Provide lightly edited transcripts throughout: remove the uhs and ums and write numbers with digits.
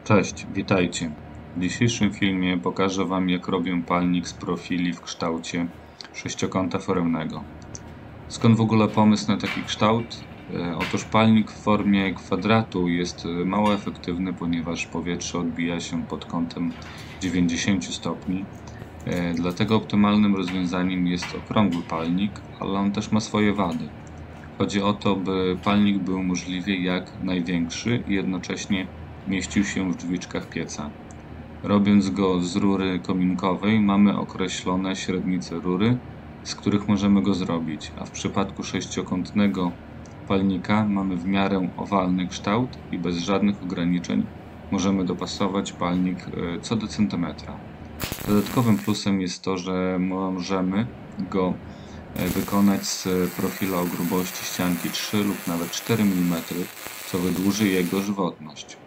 Cześć, witajcie. W dzisiejszym filmie pokażę Wam, jak robię palnik z profili w kształcie sześciokąta foremnego. Skąd w ogóle pomysł na taki kształt? Otóż palnik w formie kwadratu jest mało efektywny, ponieważ powietrze odbija się pod kątem 90 stopni. Dlatego optymalnym rozwiązaniem jest okrągły palnik, ale on też ma swoje wady. Chodzi o to, by palnik był możliwie jak największy i jednocześnie mieścił się w drzwiczkach pieca. Robiąc go z rury kominkowej, mamy określone średnice rury, z których możemy go zrobić, a w przypadku sześciokątnego palnika mamy w miarę owalny kształt i bez żadnych ograniczeń możemy dopasować palnik co do centymetra. Dodatkowym plusem jest to, że możemy go wykonać z profila o grubości ścianki 3 lub nawet 4 mm, co wydłuży jego żywotność.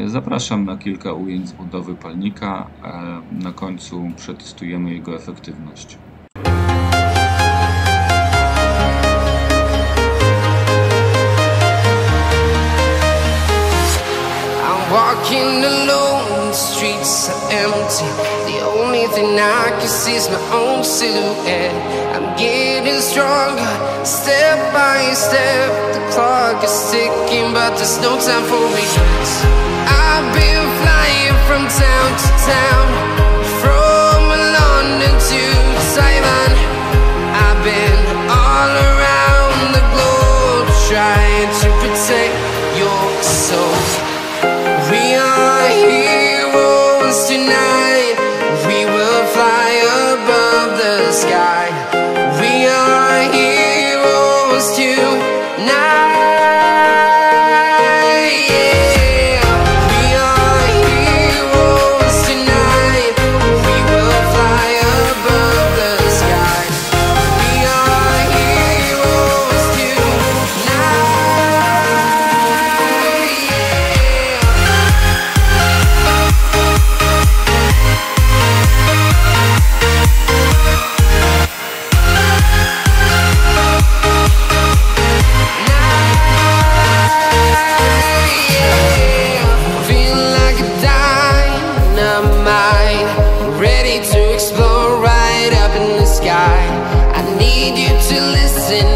Zapraszam na kilka ujęć z budowy palnika, a na końcu przetestujemy jego efektywność. Walking alone, the streets are empty. The only thing I can see is my own silhouette. I'm getting stronger, step by step. The clock is ticking, but there's no time for regrets. I've been flying from town to town, from London to Taiwan. I've been all around the globe, trying to protect your soul. We are heroes tonight. We will fly above the sky. We are heroes tonight. Yeah. We are heroes tonight. We will fly above the sky. We are heroes tonight.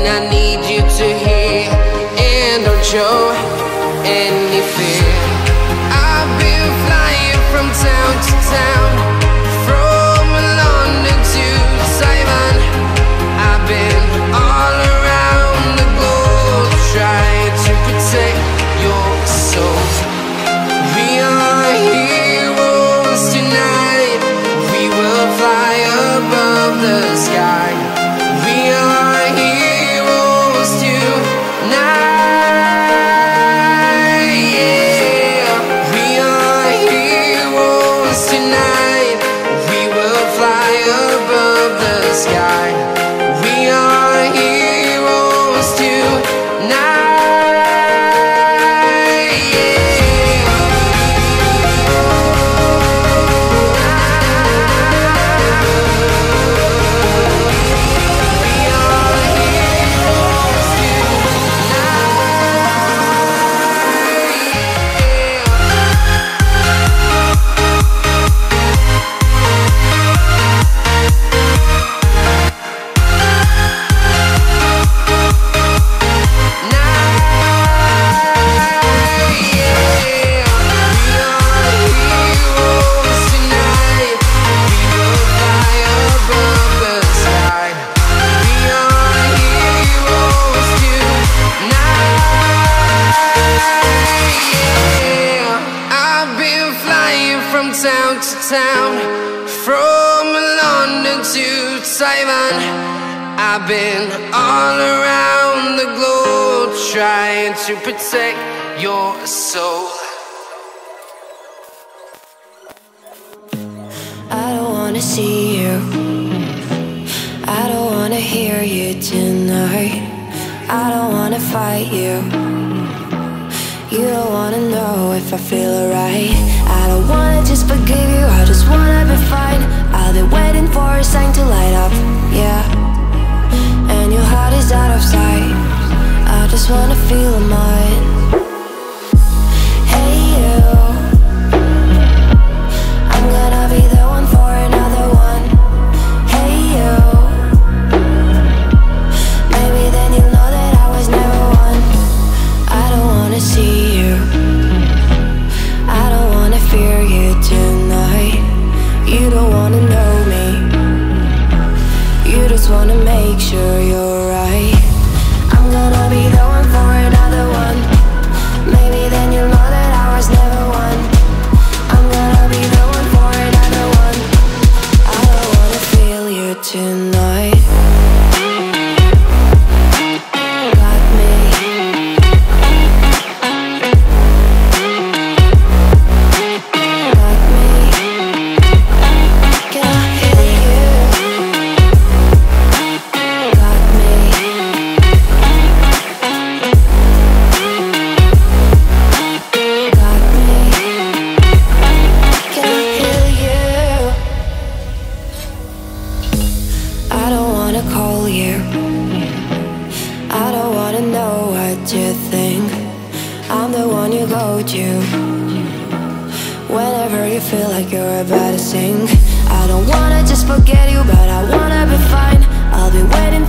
I need you to hear and don't show any fear. I've been flying from town to town, from London to Taiwan. I've been all around the globe, trying to protect your soul. We are heroes tonight. We will fly above the sky. We are heroes tonight. Yeah. We are heroes tonight. We will fly above the sky. We are heroes tonight. Town to town, from London to Taiwan. I've been all around the globe, trying to protect your soul. I don't wanna see you, I don't wanna hear you tonight. I don't wanna fight you, you don't wanna know if I feel alright. I don't wanna just forgive you, I just wanna be fine. I've been waiting for a sign to light up, yeah. And your heart is out of sight, I just wanna feel mine. Hey you, call you. I don't wanna know what you think. I'm the one you go to whenever you feel like you're about to sink. I don't wanna just forget you, but I wanna be fine. I'll be waiting